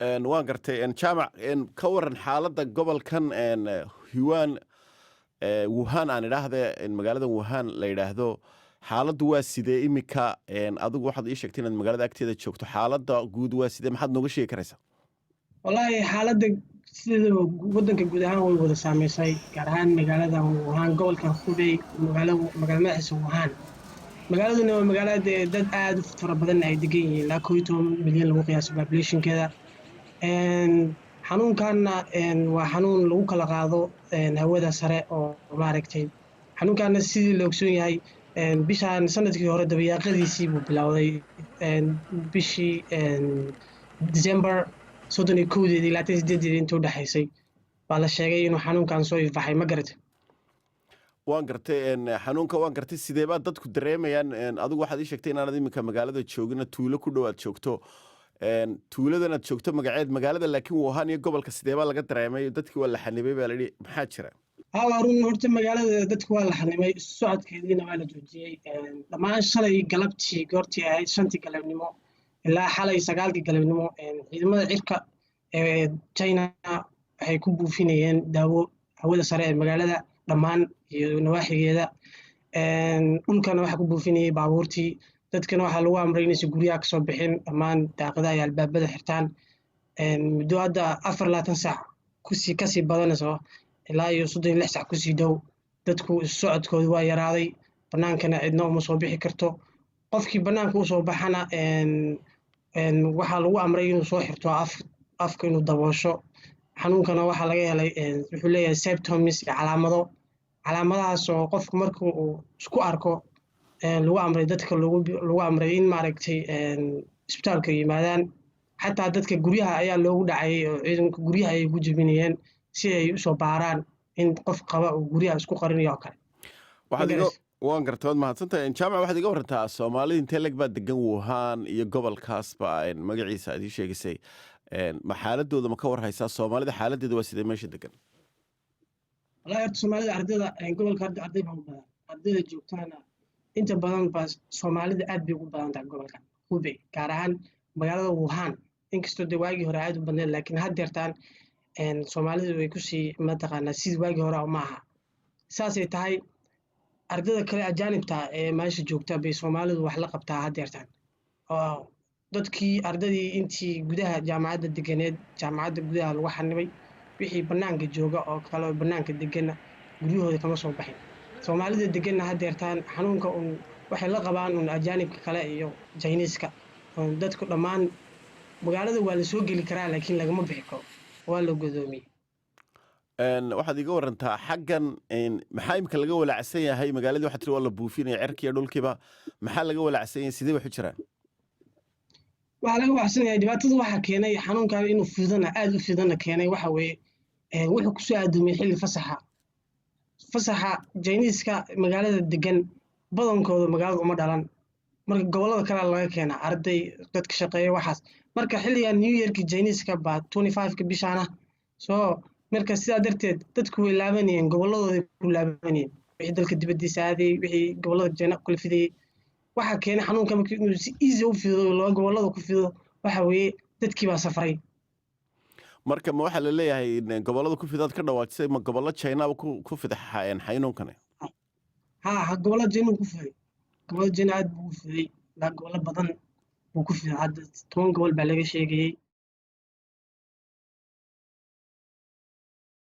waan gartay jaamac ka waran xaaladda gobolkan Huan Wuhan aan idhaahde magaalada Wuhan la yidhaahdo xaaladdu waa sidee imika adigu waxaad ii sheegtay inaad magaalada agteeda joogto xaaladda guud waa sidee maxaad nooga sheegi karaysaa wallahi xaaladda sida waddanka guud ahaan way wada saameysay gaar ahaan magaalada Wuhan gobolka Hubei magaalada madaxiisa Wuhan magaaladuna waa magaalada dad aad u fara badan ay degan yihiin ilaa 11 milyan lagu qiyaaso population-keeda xanuunkaana waa xanuun lagu kala qaado hawada sare oo maaragtay xanuunkaana sidii la ogsoon yahay bishaan sanadkii hore dabayaaqadiisii buu bilowday bishii December 31 ilaa 8 intuu dhaxaysay baa la sheegay inuu xanuunkan soo ifbaxay ma garatay waan gartay xanuunka waan gartay sidee baa dadku dareemayaan adigu waxaad ii sheegtay inaanad imika magaalada joogina tuulo ku dhowaad joogto tuuladan aad joogto magaalada laakiin Wuhan iyo gobolka sidee baa laga dareemay dadkii waa la xanibay baa la yidhi maxaa jira run horta magaalada dadku waa la xanimay socodkeediina waa la joojiyey dhammaan shalay galabtii goortii ahayd 5 galabnimo ilaa xalay 9 galabnimo ciidamada cirka ee China waxay ku buufinayeen daawo hawada sare ee magaalada dhammaan iyo nawaaxigeeda dhulkana waxa ku buufinayay baabuurtii dadkana waxa lagu amray inay guryaha ka soo bixin dhammaan daaqadaha iyo albaabada xirtaan muddo hadda 24 saac kasii badanayso ilaa iyo 36 saac kusii dhow dadku socodkoodu waa yaraaday banaankana cidna uma soo bixi karto qofkii banaanka u soo baxana waxa lagu amray inuu soo xirto afka inuu daboosho xanuunkana waxa laga helay wuxuu leeyahay symptoms iyo calaamadahaas oo qofku markuu isku arko lagu amray dadka lagu amray in maaragtay isbitaalka yimaadaan xataa dadka guryaha ayaa loogu dhacay oo ciidanka guryaha ay ugu jebinayeen si ay u soo baaraan in qof qaba uu guryaha isku qarinayo oo kale waan gartay waad mahadsantahay jaamac waxaad iga warantaa soomaalida intee leg baa degan Wuhan iyo gobolkaasba magaciisa aad ii sheegisay ma xaaladooda ma ka warhaysaa soomaalida xaaladeeda waa sidee meesha degan wallahi soomaalida ardayda gobolka arday baa u badan ardayda joogtaana inta badan baa soomaalida aad bay ugu badan tahay gobolka Hubei gaar ahaan magaalada Wuhan inkastoo de waagii hore aad u badneed laakiin haddeertaan Soomaalidu way ku sii mataqaanaa sidii waagii hore ma aha saasay tahay ardayda kale ajaanibta ee meesha joogta bay Soomaalidu wax la qabtaa haddeertaan oo dadkii ardadii intii gudaha jaamacadda deganeed jaamacadda gudaha lagu xanibay wixii banaanka jooga oo kale banaanka degana guryahooda kama soo baxin Soomaalida degana haddeertaan xanuunka waxay la qabaan ajaanibka kale iyo Chinese-ka dadku dhammaan magaalada waa la soo geli karaa laakiin lagama bixi karo waa la godoomiyey waxaad iga warantaa xaggan maxaa imika laga walaacsan yahay magaaladii waxaad tiri waa la buufinaya cirkiiyo dhulkiiba maxaa laga walaacsan yahay sidee wax u jiraan waxa laga walaacsan yahay dhibaatada waxa keenay xanuunkan inuu aad u fidana keenay waxa weeye wuxuu ku soo aadumay xilli fasaxa Chinese-ka magaalada degan badankooda magaalada uma dhalan marka gobolada kale laga keenaa arday dadka shaqeeya waxaas marka xilliga New Year-ka Chinese-ka baa 25-ka bishaana soo marka sidaa darteed dadku way laabanayeen goboladooda ku laabanayeen wixii dalka dibadiisa aaday wixii gobolada China kula fidayay waxa keenay xanuunka markii inuu si easy u fido loo gobolada ku fido waxa weeye dadkii baa safray marka ma waxa la leeyahay gobolada ku fidaad ka dhawaajisay ma gobolada China ku fidaxayeen xanuunkani gobolada China ku fiday gobolada China aad buu fiday gobolada badan buu ku fiday hadda 10 gobol baa laga sheegay